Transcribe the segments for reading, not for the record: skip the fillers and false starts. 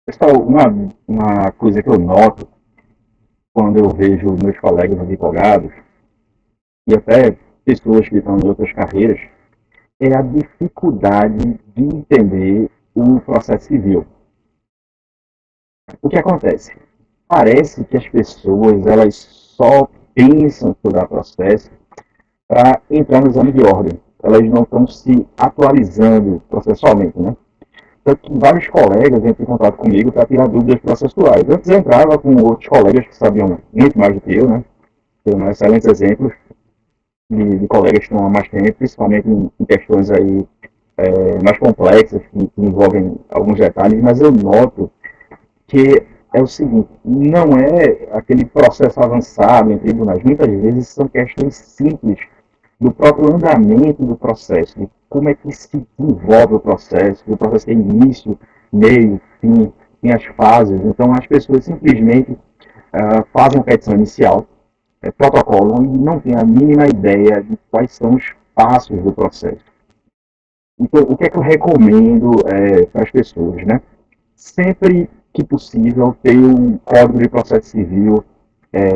Pessoal, uma coisa que eu noto quando eu vejo meus colegas advogados e até pessoas que estão em outras carreiras é a dificuldade de entender o processo civil. O que acontece? Parece que as pessoas elas só pensam em estudar processo para entrar no exame de ordem. Elas não estão se atualizando processualmente, né? Tanto que vários colegas entram em contato comigo para tirar dúvidas processuais. Antes eu entrava com outros colegas que sabiam muito mais do que eu, né? Tenho excelentes exemplos de colegas que estão há mais tempo, principalmente em questões aí mais complexas, que envolvem alguns detalhes, mas eu noto que é o seguinte, não é aquele processo avançado em tribunais, muitas vezes são questões simples do próprio andamento do processo, de como é que se desenvolve o processo tem início, meio, fim, tem as fases, então as pessoas simplesmente fazem a petição inicial, protocolam e não têm a mínima ideia de quais são os passos do processo. Então, o que é que eu recomendo para as pessoas, né? Sempre que possível, ter um código de processo civil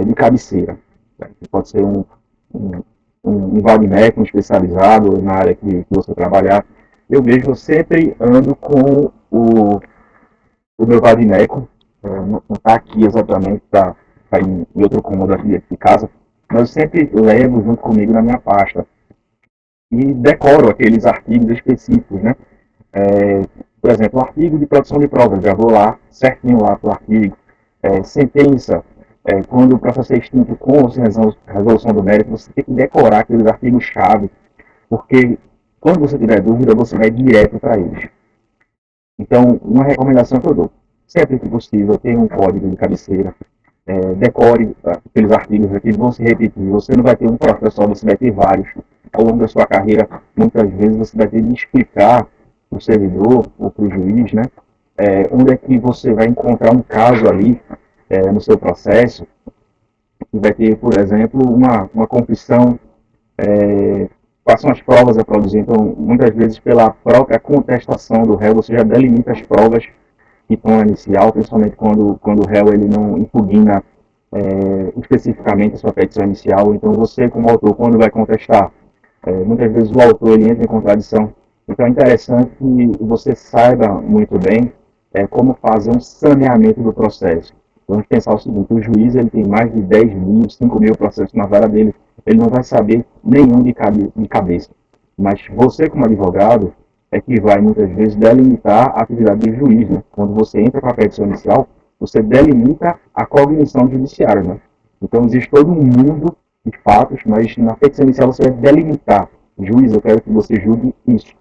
de cabeceira. Né? Que pode ser um, um vademecum especializado na área que você trabalhar. Eu mesmo sempre ando com o meu vademecum, não está aqui exatamente, está em outro cômodo aqui de casa, mas eu sempre levo junto comigo na minha pasta e decoro aqueles artigos específicos, né? Por exemplo, o artigo de produção de provas, já vou lá, certinho lá para o artigo. Sentença, quando o processo é extinto com ou sem resolução do mérito, você tem que decorar aqueles artigos-chave, porque quando você tiver dúvida, você vai direto para eles. Então, uma recomendação que eu dou, sempre que possível, tenha um código de cabeceira, decore aqueles artigos aqui, vão se repetir. Você não vai ter um processo só, você vai ter vários. Ao longo da sua carreira, muitas vezes você vai ter de explicar para o servidor ou para o juiz, né, onde é que você vai encontrar um caso ali no seu processo, e vai ter, por exemplo, uma confissão, quais são as provas a produzir. Então, muitas vezes, pela própria contestação do réu, você já delimita as provas que estão inicial, principalmente quando o réu ele não impugna especificamente a sua petição inicial. Então, você, como autor, quando vai contestar, muitas vezes o autor ele entra em contradição. Então, é interessante que você saiba muito bem como fazer um saneamento do processo. Vamos pensar o seguinte, o juiz ele tem mais de 10 mil, 5 mil processos na vara dele, ele não vai saber nenhum de cabeça. Mas você, como advogado, é que vai muitas vezes delimitar a atividade do juiz. Né? Quando você entra com a petição inicial, você delimita a cognição judiciária. Né? Então, existe todo um mundo de fatos, mas na petição inicial você vai delimitar. Juiz, eu quero que você julgue isso.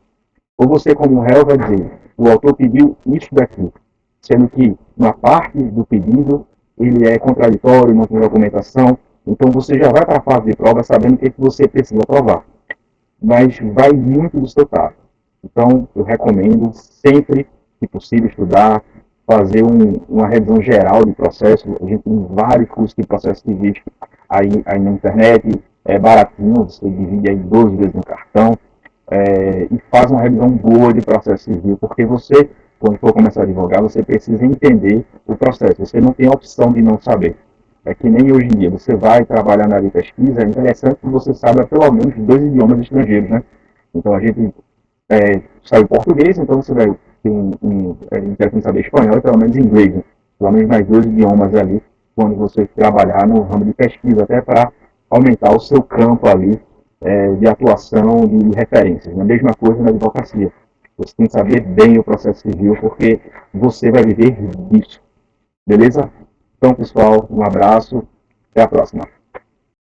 Ou você, como réu, vai dizer, o autor pediu isso daqui, sendo que na parte do pedido ele é contraditório, não tem documentação, então você já vai para a fase de prova sabendo o que você precisa provar. Mas vai muito do seu caso. Então, eu recomendo sempre que possível estudar, fazer uma revisão geral de processo. A gente tem vários cursos de processo civil aí na internet, é baratinho, você divide aí 12 vezes no cartão, e faz uma revisão boa de processo civil, porque você, quando for começar a advogar, você precisa entender o processo, você não tem a opção de não saber. É que nem hoje em dia, você vai trabalhar na área de pesquisa, é interessante que você saiba pelo menos 2 idiomas estrangeiros, né? Então a gente sabe português, então você vai ter interessante saber espanhol e pelo menos inglês, né? Pelo menos mais 2 idiomas ali, quando você trabalhar no ramo de pesquisa, até para aumentar o seu campo ali de atuação de referências. A mesma coisa na advocacia. Você tem que saber bem o processo civil, porque você vai viver disso. Beleza? Então, pessoal, um abraço. Até a próxima.